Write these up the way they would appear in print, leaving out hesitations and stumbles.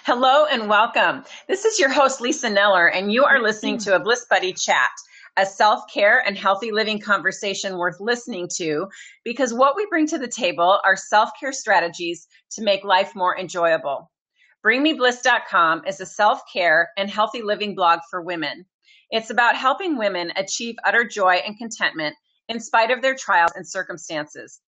Hello and welcome. This is your host, Lisa Kneller, and you are listening to a Bliss Buddy Chat, a self-care and healthy living conversation worth listening to because what we bring to the table are self-care strategies to make life more enjoyable. BringMeBliss.com is a self-care and healthy living blog for women. It's about helping women achieve utter joy and contentment in spite of their trials and circumstances.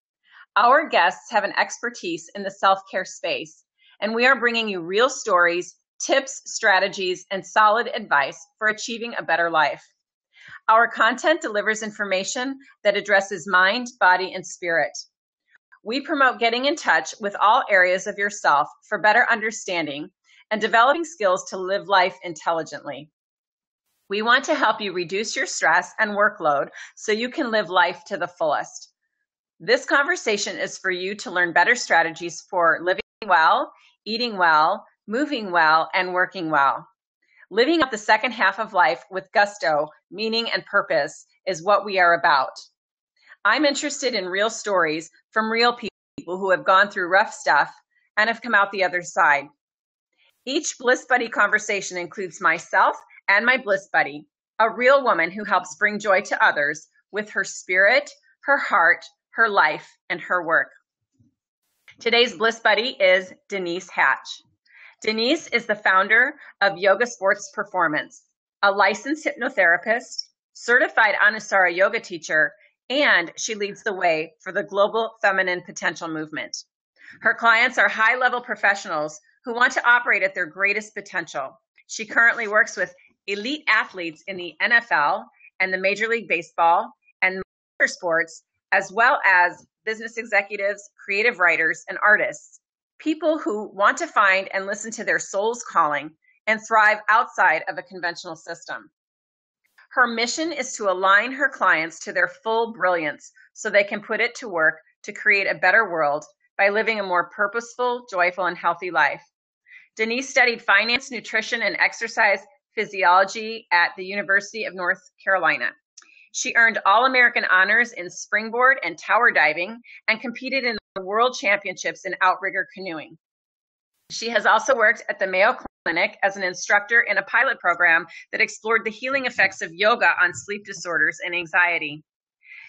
Our guests have an expertise in the self-care space, and we are bringing you real stories, tips, strategies, and solid advice for achieving a better life. Our content delivers information that addresses mind, body, and spirit. We promote getting in touch with all areas of yourself for better understanding and developing skills to live life intelligently. We want to help you reduce your stress and workload so you can live life to the fullest. This conversation is for you to learn better strategies for living well, eating well, moving well, and working well. Living up the second half of life with gusto, meaning, and purpose is what we are about. I'm interested in real stories from real people who have gone through rough stuff and have come out the other side. Each Bliss Buddy conversation includes myself and my Bliss Buddy, a real woman who helps bring joy to others with her spirit, her heart, her life, and her work. Today's Bliss Buddy is Denise Hatch. Denise is the founder of Yoga Sports Performance, a licensed hypnotherapist, certified Anusara yoga teacher, and she leads the way for the global feminine potential movement. Her clients are high-level professionals who want to operate at their greatest potential. She currently works with elite athletes in the NFL and the Major League Baseball and motorsports, as well as business executives, creative writers, and artists, people who want to find and listen to their soul's calling and thrive outside of a conventional system. Her mission is to align her clients to their full brilliance so they can put it to work to create a better world by living a more purposeful, joyful, and healthy life. Denise studied finance, nutrition, and exercise physiology at the University of North Carolina. She earned All-American honors in springboard and tower diving and competed in the World Championships in outrigger canoeing. She has also worked at the Mayo Clinic as an instructor in a pilot program that explored the healing effects of yoga on sleep disorders and anxiety.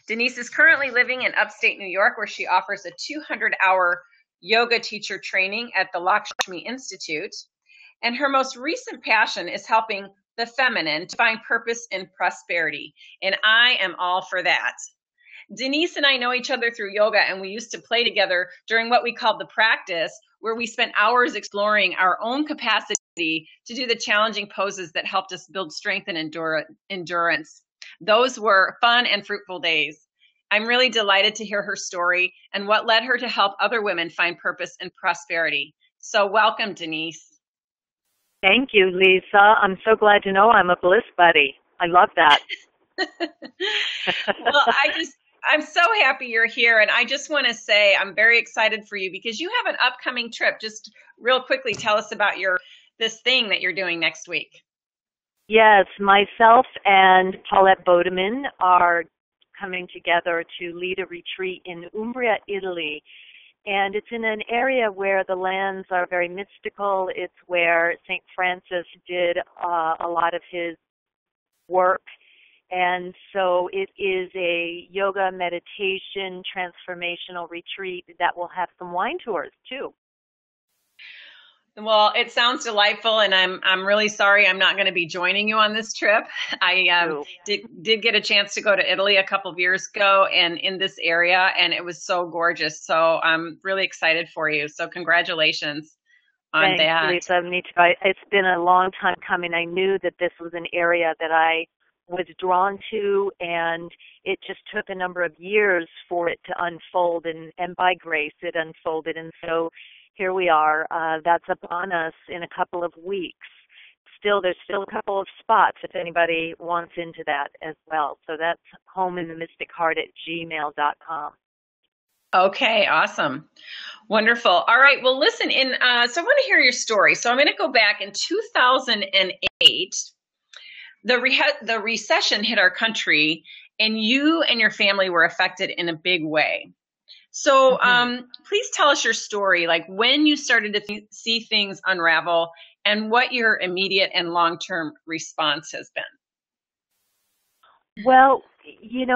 Denise is currently living in upstate New York, where she offers a 200-hour yoga teacher training at the Lakshmi Institute. And her most recent passion is helping the feminine to find purpose in prosperity. And I am all for that. Denise and I know each other through yoga, and we used to play together during what we called the practice, where we spent hours exploring our own capacity to do the challenging poses that helped us build strength and endurance. Those were fun and fruitful days. I'm really delighted to hear her story and what led her to help other women find purpose and prosperity. So welcome, Denise. Thank you, Lisa. I'm so glad to know I'm a Bliss Buddy. I love that. Well, I'm so happy you're here. And I just want to say I'm very excited for you because you have an upcoming trip. Just real quickly, tell us about this thing that you're doing next week. Yes, myself and Paulette Bodeman are coming together to lead a retreat in Umbria, Italy. And it's in an area where the lands are very mystical. It's where St. Francis did a lot of his work. And so it is a yoga, meditation, transformational retreat that will have some wine tours too. Well, it sounds delightful, and I'm really sorry I'm not going to be joining you on this trip. I did get a chance to go to Italy a couple of years ago and in this area, and it was so gorgeous. So I'm really excited for you. So congratulations on that. Thanks, Lisa. Me too. It's been a long time coming. I knew that this was an area that I was drawn to, and it just took a number of years for it to unfold, and by grace it unfolded. And so here we are. That's upon us in a couple of weeks. There's still a couple of spots if anybody wants into that as well. So that's homeinthemysticheart@gmail.com. Okay, awesome. Wonderful. All right, well, listen, so I want to hear your story. So I'm going to go back in 2008. The recession hit our country, and you and your family were affected in a big way. So Mm-hmm. please tell us your story, like when you started to see things unravel and what your immediate and long-term response has been. Well,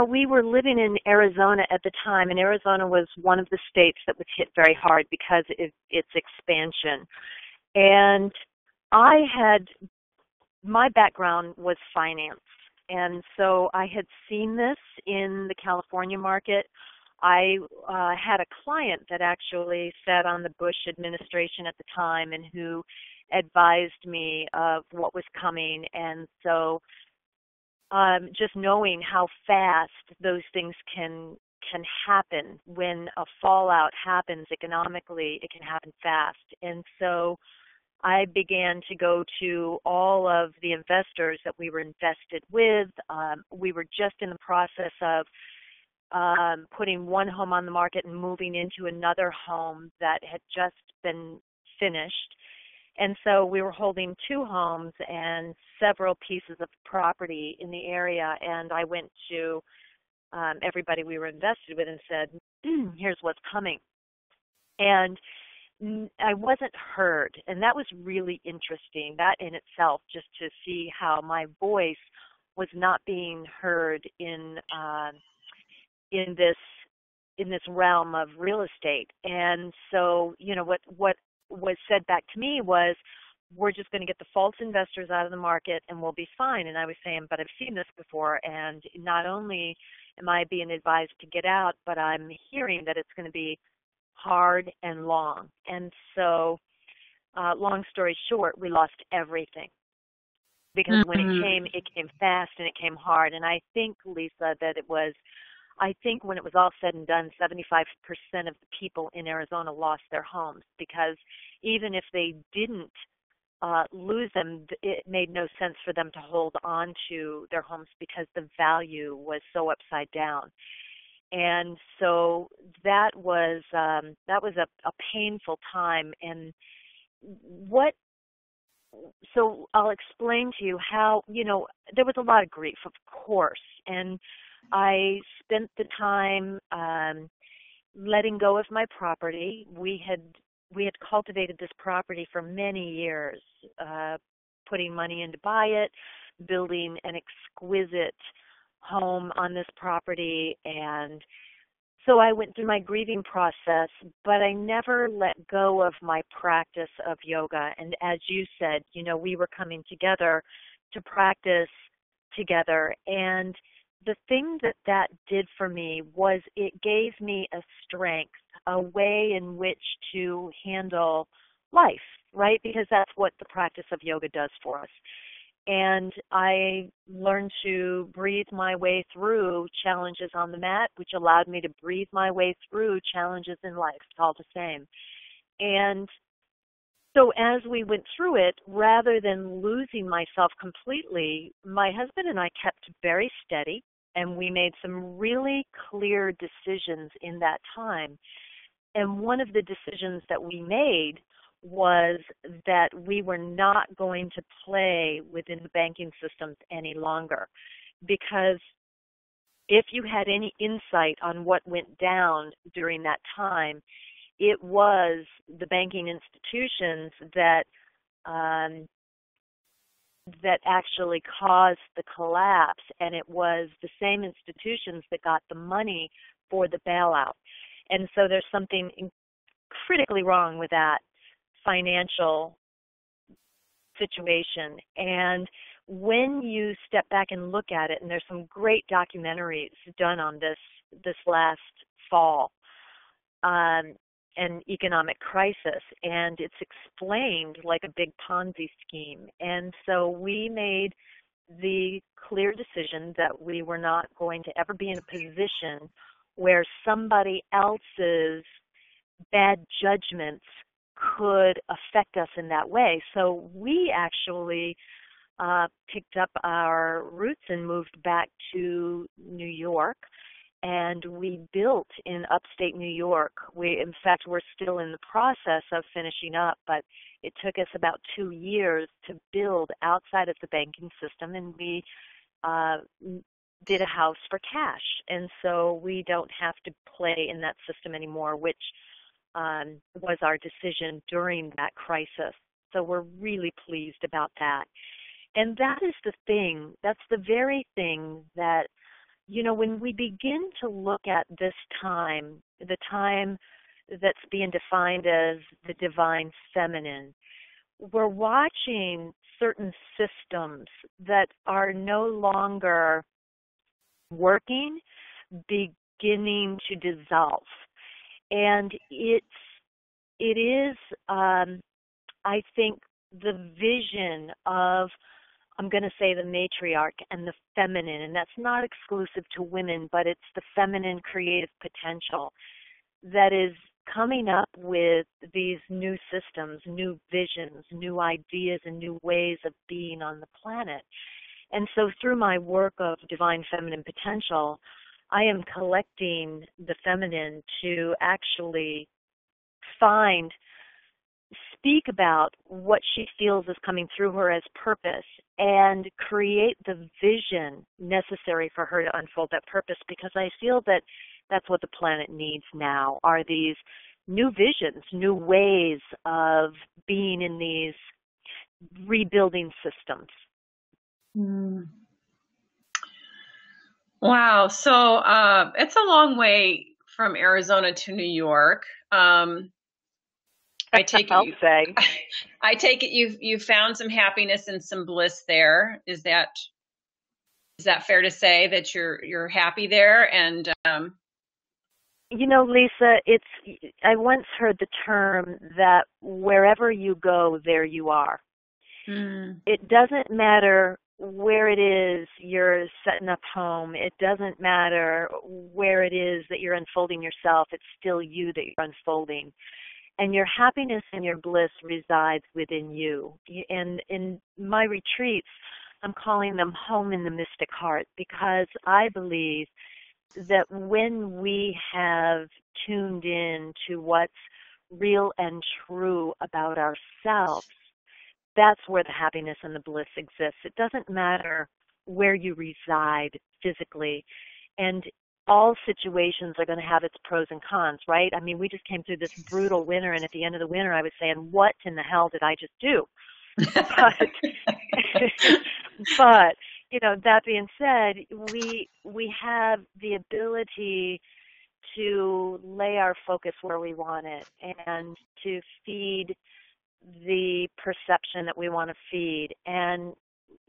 we were living in Arizona at the time, and Arizona was one of the states that was hit very hard because of its expansion. And I had, my background was finance, and so I had seen this in the California market. I had a client that actually sat on the Bush administration at the time and who advised me of what was coming. And so just knowing how fast those things can happen when a fallout happens economically, it can happen fast. And so I began to go to all of the investors that we were invested with. We were just in the process of putting one home on the market and moving into another home that had just been finished. And so we were holding two homes and several pieces of property in the area. And I went to everybody we were invested with and said, here's what's coming. And I wasn't heard. And that was really interesting, that in itself, just to see how my voice was not being heard in this realm of real estate. And so, what was said back to me was, we're just going to get the false investors out of the market and we'll be fine. And I was saying, but I've seen this before, and not only am I being advised to get out, but I'm hearing that it's going to be hard and long. And so, long story short, we lost everything. Because when it came fast and it came hard. And I think, Lisa, that I think when it was all said and done, 75% of the people in Arizona lost their homes, because even if they didn't lose them, it made no sense for them to hold on to their homes because the value was so upside down. And so that was a painful time. And so I'll explain to you how, there was a lot of grief, of course, and I spent the time letting go of my property. We had cultivated this property for many years, putting money in to buy it, building an exquisite home on this property. And so I went through my grieving process, but I never let go of my practice of yoga. And as you said, we were coming together to practice together. And the thing that did for me was it gave me a strength, a way in which to handle life, right? Because that's what the practice of yoga does for us. And I learned to breathe my way through challenges on the mat, which allowed me to breathe my way through challenges in life. It's all the same. And so as we went through it, rather than losing myself completely, my husband and I kept very steady, and we made some really clear decisions in that time. And one of the decisions that we made was that we were not going to play within the banking systems any longer. Because if you had any insight on what went down during that time, it was the banking institutions that actually caused the collapse, and it was the same institutions that got the money for the bailout. And so there's something critically wrong with that financial situation. And when you step back and look at it, and there's some great documentaries done on this last fall, an economic crisis, and it's explained like a big Ponzi scheme. And so we made the clear decision that we were not going to ever be in a position where somebody else's bad judgments could affect us in that way. So we actually picked up our roots and moved back to New York. And we built in upstate New York. In fact, we're still in the process of finishing up, but it took us about 2 years to build outside of the banking system. And we did a house for cash. And so we don't have to play in that system anymore, which was our decision during that crisis. So we're really pleased about that. And that is the thing, that's the very thing that, when we begin to look at this time, the time that's being defined as the divine feminine, we're watching certain systems that are no longer working, beginning to dissolve. And it is, I think, the vision of, I'm going to say, the matriarch and the feminine, and that's not exclusive to women, but it's the feminine creative potential that is coming up with these new systems, new visions, new ideas, and new ways of being on the planet. And so through my work of divine feminine potential, I am collecting the feminine to actually speak about what she feels is coming through her as purpose and create the vision necessary for her to unfold that purpose, because I feel that that's what the planet needs now, are these new visions, new ways of being in these rebuilding systems. Mm. Wow. So it's a long way from Arizona to New York. I take it I take it you found some happiness and some bliss there. Is that fair to say that you're happy there? And Lisa, I once heard the term that wherever you go, there you are. It doesn't matter where it is you're setting up home. It doesn't matter where it is that you're unfolding yourself. It's still you that you're unfolding. And your happiness and your bliss resides within you. And in my retreats, I'm calling them home in the mystic heart, because I believe that when we have tuned in to what's real and true about ourselves, that's where the happiness and the bliss exists. It doesn't matter where you reside physically. And all situations are going to have its pros and cons, right? I mean, we just came through this brutal winter, and at the end of the winter, I was saying, what in the hell did I just do? But, that being said, we have the ability to lay our focus where we want it and to feed the perception that we want to feed. And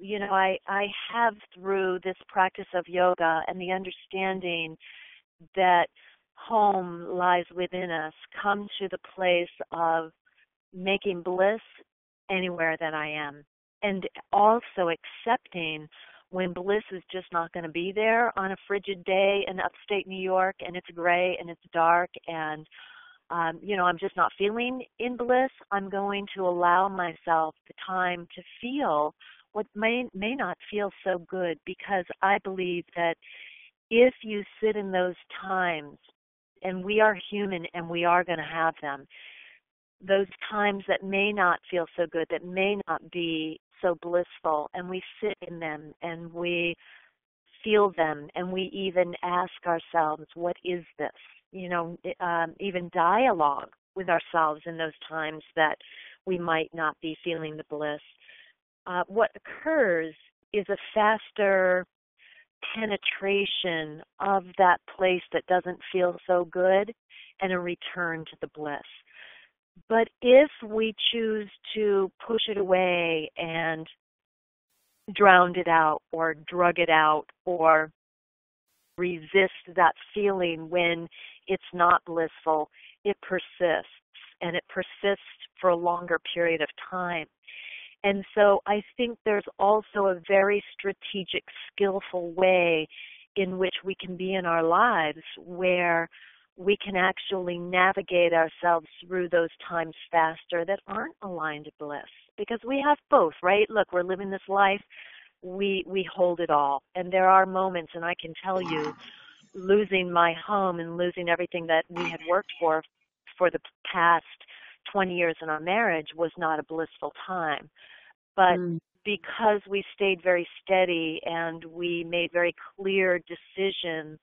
I have, through this practice of yoga and the understanding that home lies within us, come to the place of making bliss anywhere that I am, and also accepting when bliss is just not going to be there on a frigid day in upstate New York, and it's gray and it's dark, and I'm just not feeling in bliss. I'm going to allow myself the time to feel what may not feel so good, because I believe that if you sit in those times, and we are human and we are going to have them, those times that may not feel so good, that may not be so blissful, and we sit in them and we feel them, and we even ask ourselves, what is this? Even dialogue with ourselves in those times that we might not be feeling the bliss. What occurs is a faster penetration of that place that doesn't feel so good, and a return to the bliss. But if we choose to push it away and drown it out or drug it out or resist that feeling when it's not blissful, it persists, and it persists for a longer period of time. And so I think there's also a very strategic, skillful way in which we can be in our lives where we can actually navigate ourselves through those times faster that aren't aligned to bliss. Because we have both, right? Look, we're living this life. We hold it all. And there are moments, and I can tell you, losing my home and losing everything that we had worked for the past 20 years in our marriage was not a blissful time. But because we stayed very steady and we made very clear decisions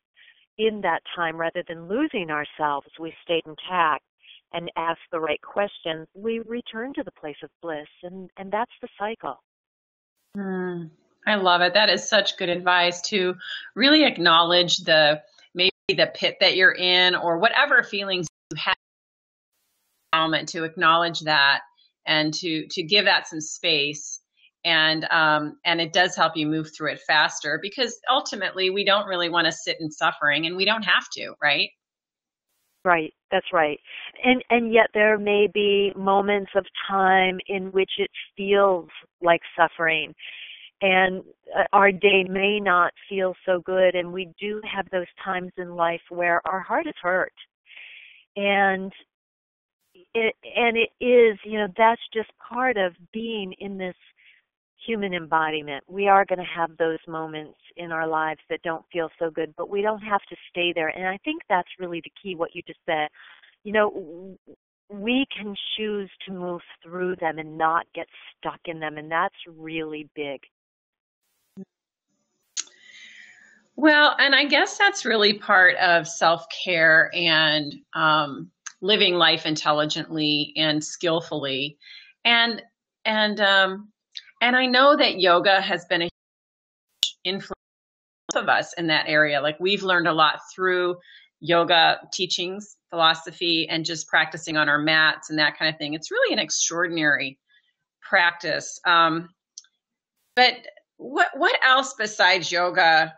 in that time, rather than losing ourselves, we stayed intact and asked the right questions, we returned to the place of bliss, and that's the cycle. I love it. That is such good advice, to really acknowledge maybe the pit that you're in, or whatever feelings you have in the moment, to acknowledge that and to give that some space. And it does help you move through it faster, because ultimately we don't really want to sit in suffering, and we don't have to, right? Right, that's right. And yet there may be moments of time in which it feels like suffering, and our day may not feel so good, and we do have those times in life where our heart is hurt. And it is, that's just part of being in this human embodiment. We are going to have those moments in our lives that don't feel so good, but we don't have to stay there. And I think that's really the key, what you just said. We can choose to move through them and not get stuck in them, and that's really big. Well, and I guess that's really part of self-care and living life intelligently and skillfully. And I know that yoga has been a huge influence on both of us in that area. Like, we've learned a lot through yoga teachings, philosophy, and just practicing on our mats and that kind of thing. It's really an extraordinary practice. But what else besides yoga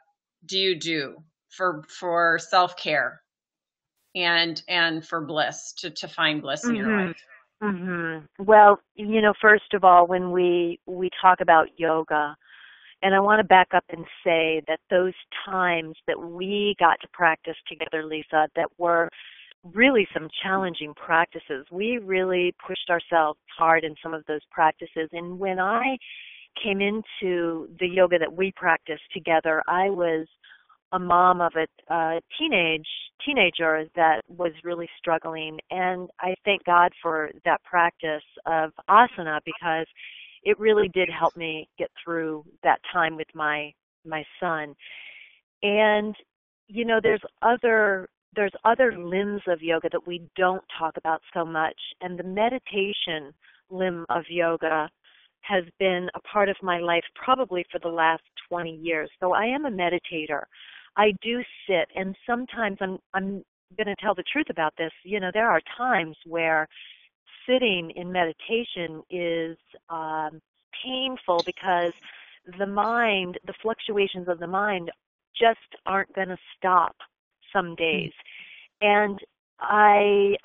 do you do for self-care and for bliss, to find bliss in your life? Well, first of all, when we talk about yoga, and I want to back up and say that those times that we got to practice together, Lisa, that were really some challenging practices. We really pushed ourselves hard in some of those practices. And when I came into the yoga that we practiced together, I was a mom of a teenager that was really struggling, and I thank God for that practice of asana, because it really did help me get through that time with my son. And there's other limbs of yoga that we don't talk about so much, and the meditation limb of yoga has been a part of my life probably for the last 20 years. So I am a meditator. I do sit, and sometimes I'm going to tell the truth about this. There are times where sitting in meditation is painful, because the fluctuations of the mind just aren't going to stop some days. And I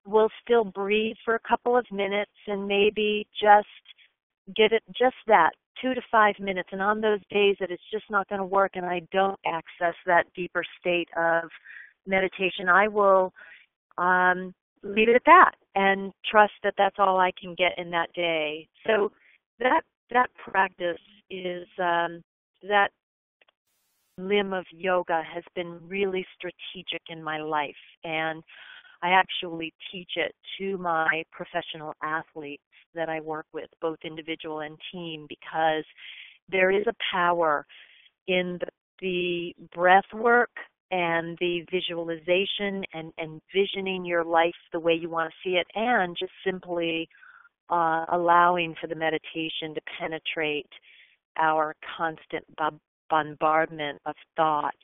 will still breathe for a couple of minutes and maybe just get it, just that, 2 to 5 minutes. And on those days that it's just not going to work and I don't access that deeper state of meditation, I will leave it at that and trust that that's all I can get in that day. So that practice is, that limb of yoga has been really strategic in my life, and I actually teach it to my professional athletes that I work with, both individual and team, because there is a power in the breath work and the visualization and envisioning your life the way you want to see it, and just simply allowing for the meditation to penetrate our constant bombardment of thought.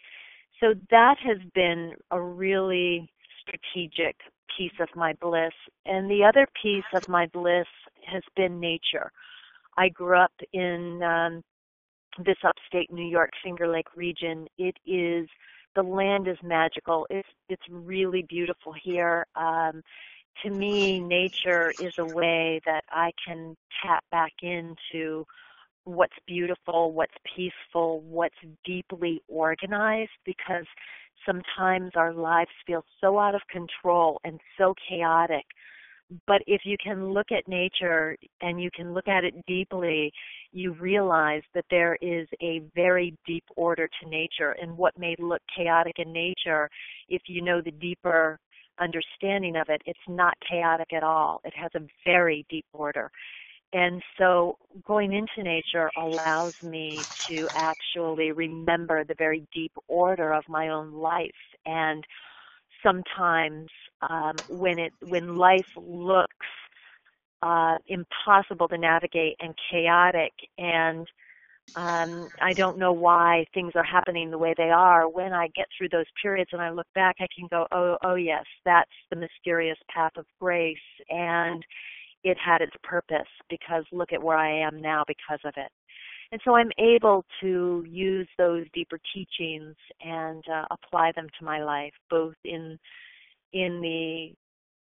So that has been a really strategic piece of my bliss. And the other piece of my bliss has been nature. I grew up in this upstate New York Finger Lake region. The land is magical. It's really beautiful here. To me, nature is a way that I can tap back into what's beautiful, what's peaceful, what's deeply organized, because sometimes our lives feel so out of control and so chaotic. But if you can look at nature and you can look at it deeply, you realize that there is a very deep order to nature. And what may look chaotic in nature, if you know the deeper understanding of it, it's not chaotic at all. It has a very deep order. And so going into nature allows me to actually remember the very deep order of my own life. And sometimes when life looks impossible to navigate and chaotic, and I don't know why things are happening the way they are, when I get through those periods and I look back, I can go, oh yes, that's the mysterious path of grace, and it had its purpose, because look at where I am now because of it. And so I'm able to use those deeper teachings and apply them to my life, both in the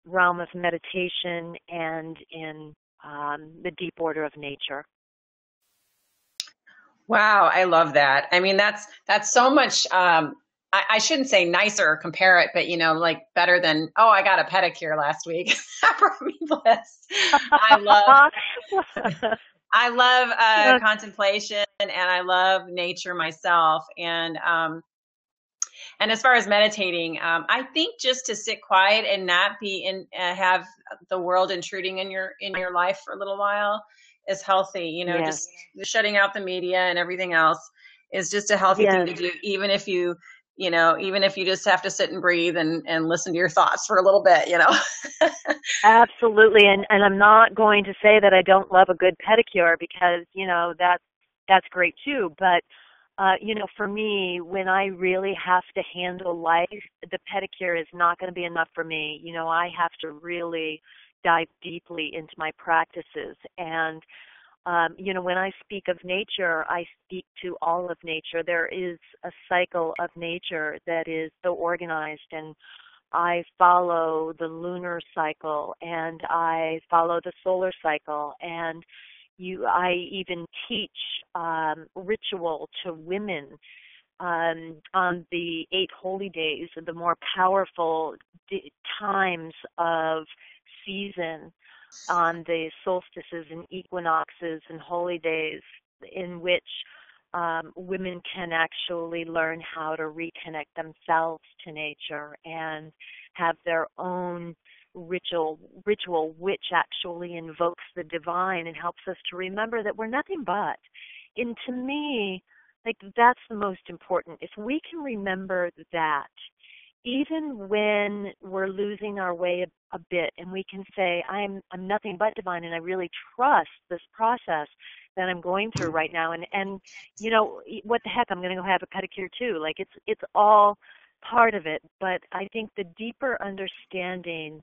realm of meditation and in the deep order of nature. Wow, I love that. I mean, that's so much. I shouldn't say nicer or compare it, but like better than, oh, I got a pedicure last week. That brought me bliss. I love contemplation, and I love nature myself. And as far as meditating, I think just to sit quiet and not be have the world intruding in your life for a little while is healthy. Yes. Just shutting out the media and everything else is just a healthy thing to do, even if you just have to sit and breathe and listen to your thoughts for a little bit. Absolutely. And I'm not going to say that I don't love a good pedicure, because, that's great too. But, for me, when I really have to handle life, the pedicure is not going to be enough for me. I have to really dive deeply into my practices. And, when I speak of nature, I speak to all of nature. There is a cycle of nature that is so organized, and I follow the lunar cycle, and I follow the solar cycle, and I even teach ritual to women on the 8 holy days, the more powerful times of season, on the solstices and equinoxes and holy days, in which women can actually learn how to reconnect themselves to nature and have their own ritual which actually invokes the divine and helps us to remember that we're nothing but. And to me, that's the most important. If we can remember that, even when we're losing our way a bit, and we can say, I'm nothing but divine, and I really trust this process that I'm going through right now, and what the heck, I'm going to go have a pedicure too. It's all part of it. But I think the deeper understanding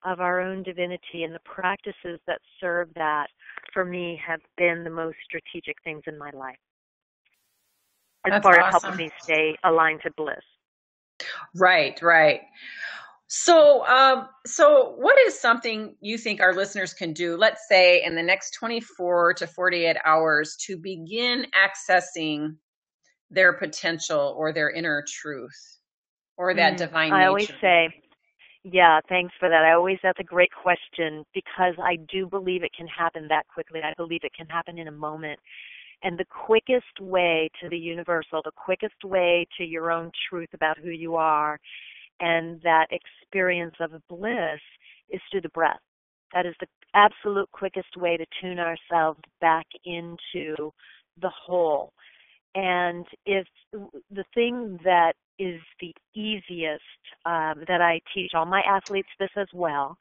of our own divinity and the practices that serve that, for me, have been the most strategic things in my life, as far as helping me stay aligned to bliss. Right. So what is something you think our listeners can do, let's say in the next 24 to 48 hours, to begin accessing their potential or their inner truth or that divine nature? I always say, yeah, thanks for that. That's a great question, because I do believe it can happen that quickly. I believe it can happen in a moment. And the quickest way to the universal, the quickest way to your own truth about who you are and that experience of bliss, is through the breath. That is the absolute quickest way to tune ourselves back into the whole. And if the thing that is the easiest, that I teach all my athletes this as well,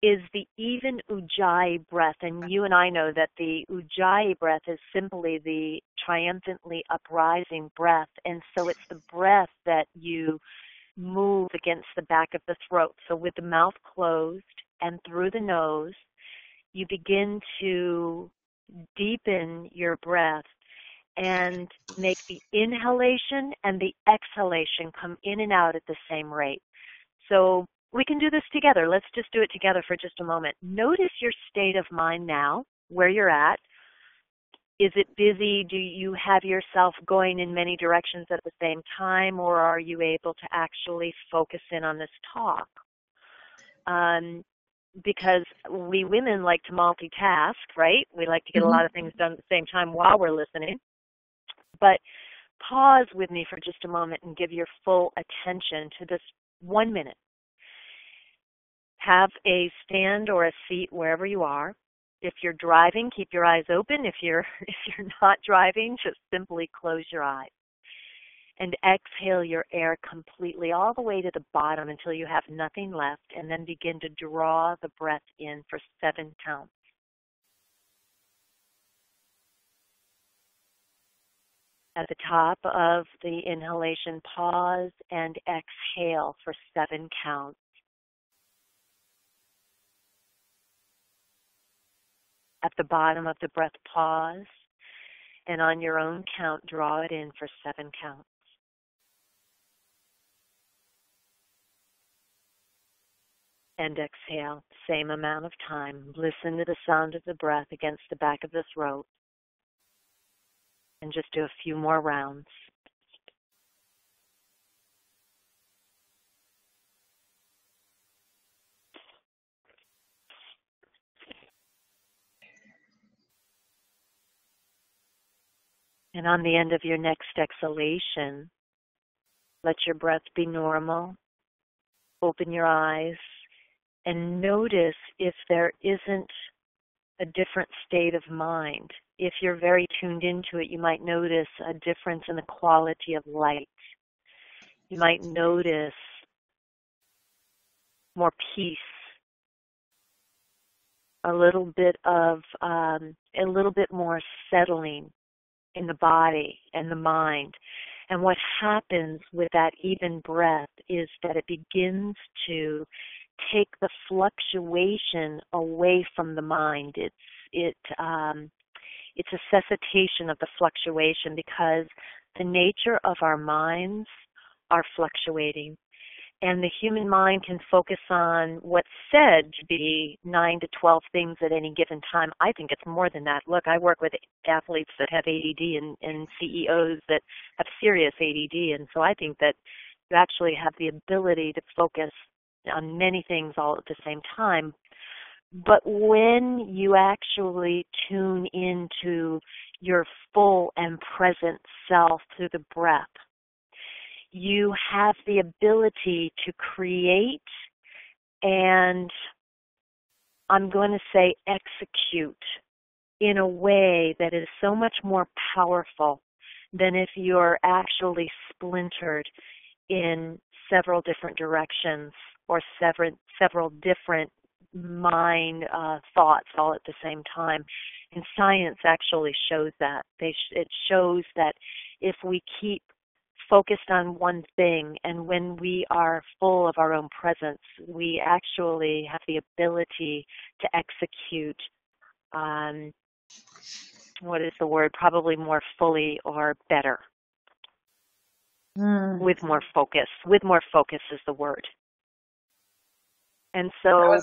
is the even Ujjayi breath. And you and I know that the Ujjayi breath is simply the triumphantly uprising breath. And so it's the breath that you move against the back of the throat. So with the mouth closed and through the nose, you begin to deepen your breath and make the inhalation and the exhalation come in and out at the same rate. So we can do this together. Let's just do it together for just a moment. Notice your state of mind now, where you're at. Is it busy? Do you have yourself going in many directions at the same time, or are you able to actually focus in on this talk? Because we women like to multitask, right? We like to get a lot of things done at the same time while we're listening. But pause with me for just a moment and give your full attention to this 1 minute. Have a stand or a seat wherever you are. If you're driving, keep your eyes open. If you're not driving, just simply close your eyes. And exhale your air completely all the way to the bottom until you have nothing left, and then begin to draw the breath in for 7 counts. At the top of the inhalation, pause and exhale for 7 counts. At the bottom of the breath, pause, and on your own count, draw it in for 7 counts. And exhale, same amount of time. Listen to the sound of the breath against the back of this rope. And just do a few more rounds. And on the end of your next exhalation, let your breath be normal. Open your eyes and notice if there isn't a different state of mind. If you're very tuned into it, you might notice a difference in the quality of light. You might notice more peace, a little bit more settling in the body and the mind. And what happens with that even breath is that it begins to take the fluctuation away from the mind. It's a cessation of the fluctuation, because the nature of our minds are fluctuating. And the human mind can focus on what's said to be 9 to 12 things at any given time. I think it's more than that. Look, I work with athletes that have ADD and CEOs that have serious ADD, and so I think that you actually have the ability to focus on many things all at the same time. But when you actually tune into your full and present self through the breath, you have the ability to create and, I'm going to say, execute in a way that is so much more powerful than if you're actually splintered in several different directions or several different mind thoughts all at the same time. And science actually shows that. It shows that if we keep focused on one thing, and when we are full of our own presence, we actually have the ability to execute, what is the word, probably more fully or better. With more focus. With more focus is the word. And so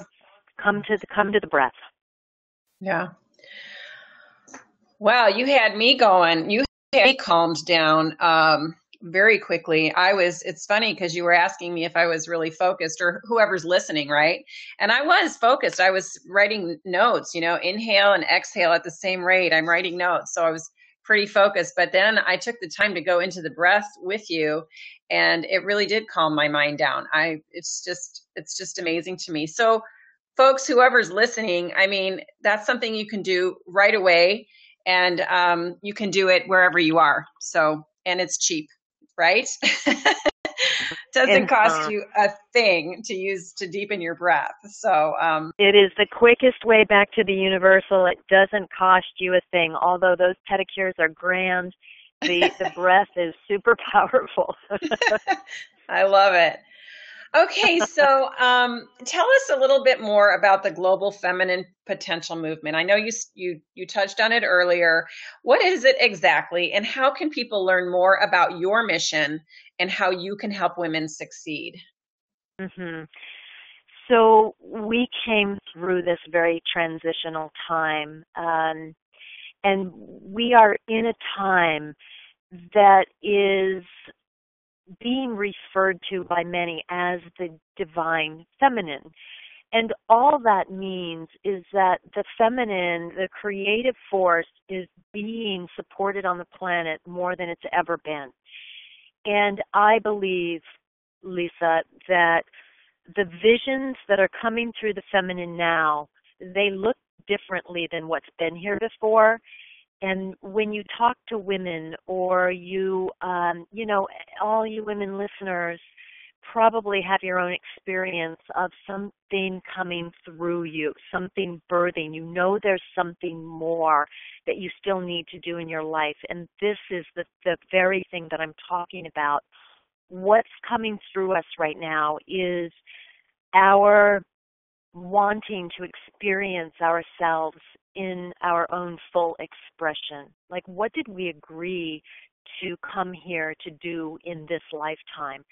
come to the breath. Yeah. Wow, you had me going. You had me calmed down very quickly. It's funny because you were asking me if I was really focused, or whoever's listening, right? And I was focused. I was writing notes, inhale and exhale at the same rate. I'm writing notes. So I was pretty focused. But then I took the time to go into the breath with you, and it really did calm my mind down. It's just amazing to me. So folks, whoever's listening, I mean, that's something you can do right away, and you can do it wherever you are. So, and it's cheap, right? Doesn't cost you a thing to use to deepen your breath. So it is the quickest way back to the universal. It doesn't cost you a thing. Although those pedicures are grand, the breath is super powerful. I love it. Okay, so tell us a little bit more about the Global Feminine Potential Movement. I know you touched on it earlier. What is it exactly, and how can people learn more about your mission and how you can help women succeed? Mm-hmm. So we came through this very transitional time, and we are in a time that is being referred to by many as the divine feminine. And all that means is that the feminine, the creative force, is being supported on the planet more than it's ever been. And I believe, Lisa, that the visions that are coming through the feminine now, they look differently than what's been here before. And when you talk to women, or all you women listeners probably have your own experience of something coming through you, something birthing. You know there's something more that you still need to do in your life. And this is the very thing that I'm talking about. What's coming through us right now is our wanting to experience ourselves in our own full expression. Like, what did we agree to come here to do in this lifetime?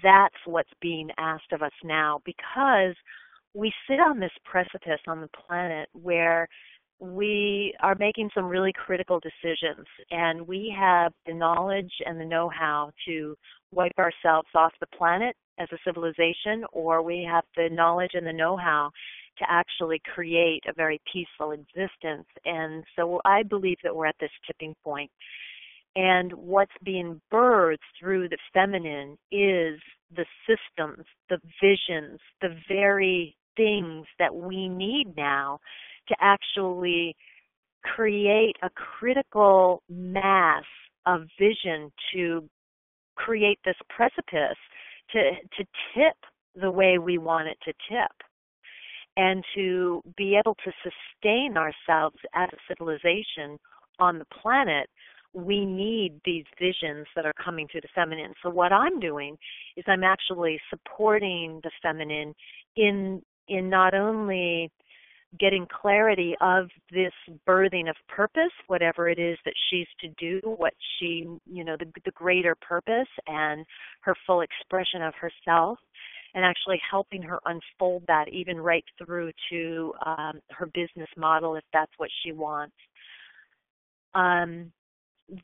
That's what's being asked of us now, because we sit on this precipice on the planet where we are making some really critical decisions, and we have the knowledge and the know-how to wipe ourselves off the planet as a civilization, or we have the knowledge and the know-how to actually create a very peaceful existence. And so I believe that we're at this tipping point. And what's being birthed through the feminine is the systems, the visions, the very things that we need now to actually create a critical mass of vision to create this precipice to tip the way we want it to tip, and to be able to sustain ourselves as a civilization on the planet. We need these visions that are coming through the feminine. So what I'm doing is I'm actually supporting the feminine in not only getting clarity of this birthing of purpose, whatever it is that she's to do, what she, the greater purpose and her full expression of herself, and actually helping her unfold that even right through to her business model, if that's what she wants.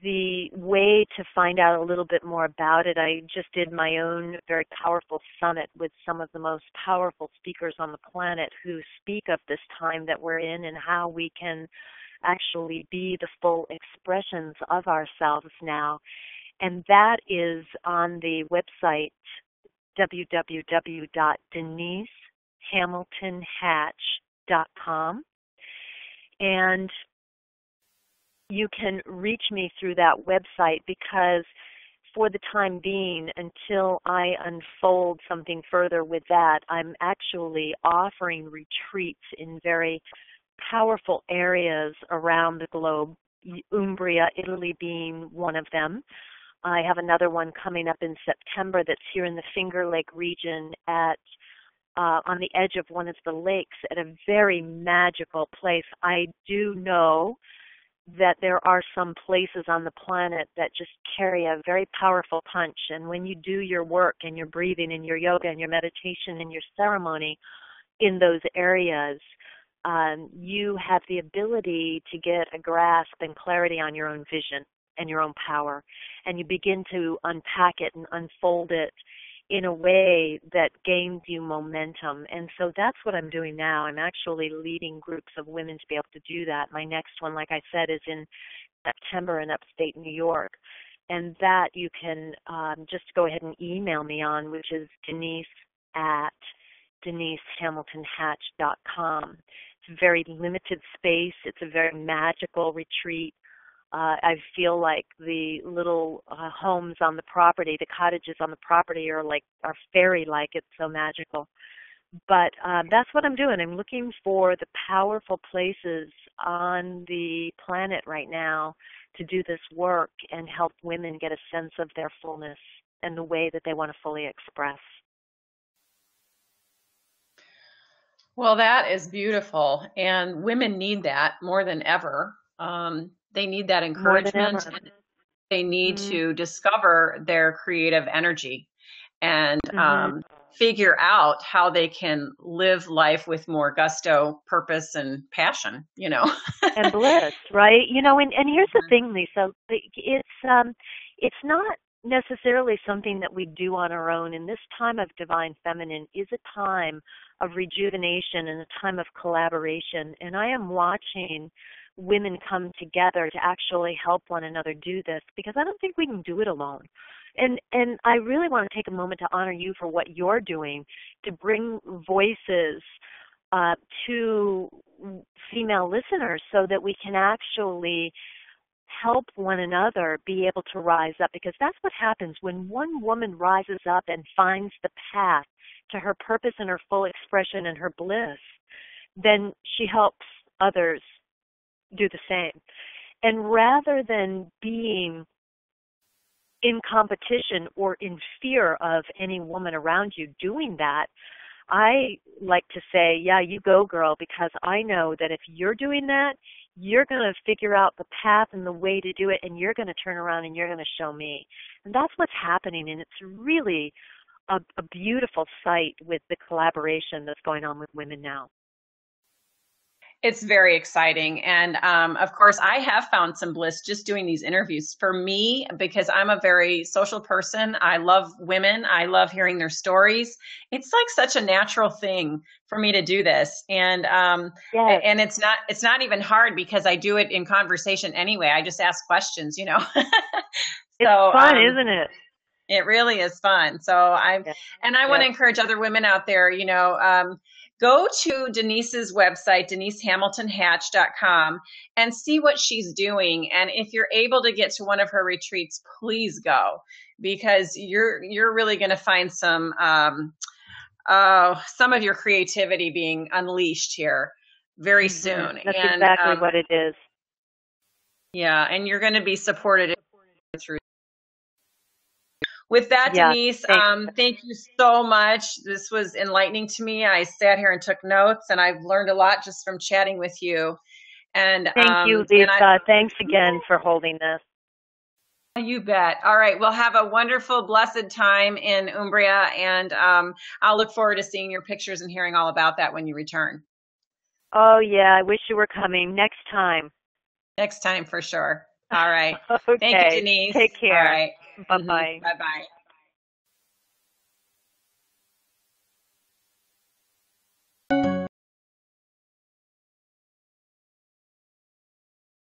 The way to find out a little bit more about it, I just did my own very powerful summit with some of the most powerful speakers on the planet who speak of this time that we're in and how we can actually be the full expressions of ourselves now. And that is on the website www.denisehamiltonhatch.com. And you can reach me through that website, because for the time being, until I unfold something further with that, I'm actually offering retreats in very powerful areas around the globe, Umbria, Italy being one of them. I have another one coming up in September that's here in the Finger Lake region on the edge of one of the lakes at a very magical place. I do know that there are some places on the planet that just carry a very powerful punch. And when you do your work and your breathing and your yoga and your meditation and your ceremony in those areas, you have the ability to get a grasp and clarity on your own vision and your own power. And you begin to unpack it and unfold it in a way that gains you momentum. And so that's what I'm doing now. I'm actually leading groups of women to be able to do that. My next one, like I said, is in September in upstate New York. And that you can just go ahead and email me on, which is Denise@DeniseHamiltonHatch.com. It's a very limited space. It's a very magical retreat. I feel like the little homes on the property, the cottages on the property are fairy-like. It's so magical. But that's what I'm doing. I'm looking for the powerful places on the planet right now to do this work and help women get a sense of their fullness and the way that they want to fully express. Well, that is beautiful. And women need that more than ever. They need that encouragement. And they need to discover their creative energy and figure out how they can live life with more gusto, purpose, and passion, and bliss, right? And here's the thing, Lisa, it's not necessarily something that we do on our own. And this time of Divine Feminine is a time of rejuvenation and a time of collaboration. And I am watching women come together to actually help one another do this, because I don't think we can do it alone. And I really want to take a moment to honor you for what you're doing to bring voices to female female listeners so that we can actually help one another be able to rise up, because that's what happens when one woman rises up and finds the path to her purpose and her full expression and her bliss, then she helps others do the same. And rather than being in competition or in fear of any woman around you doing that, I like to say, yeah, you go, girl, because I know that if you're doing that, you're going to figure out the path and the way to do it, and you're going to turn around and you're going to show me. And that's what's happening, and it's really a beautiful sight with the collaboration that's going on with women now. It's very exciting. And of course, I have found some bliss just doing these interviews for me, because I'm a very social person. I love women. I love hearing their stories. It's like such a natural thing for me to do this. And Yes. and it's not even hard, because I do it in conversation anyway. I just ask questions, you know. It's fun, isn't it? It really is fun. So I want to encourage other women out there, you know, go to Denise's website, DeniseHamiltonHatch.com, and see what she's doing. And if you're able to get to one of her retreats, please go, because you're really going to find some of your creativity being unleashed here very soon. That's exactly what it is. Yeah, and you're going to be supported through. With that, Denise, thank you so much. This was enlightening to me. I sat here and took notes, and I've learned a lot just from chatting with you. And thank you, Lisa. Thanks again for holding this. You bet. All right. We'll have a wonderful, blessed time in Umbria, and I'll look forward to seeing your pictures and hearing all about that when you return. Oh, yeah. I wish you were coming next time. Next time, for sure. All right. Okay. Thank you, Denise. Take care. All right. Bye-bye. Bye-bye.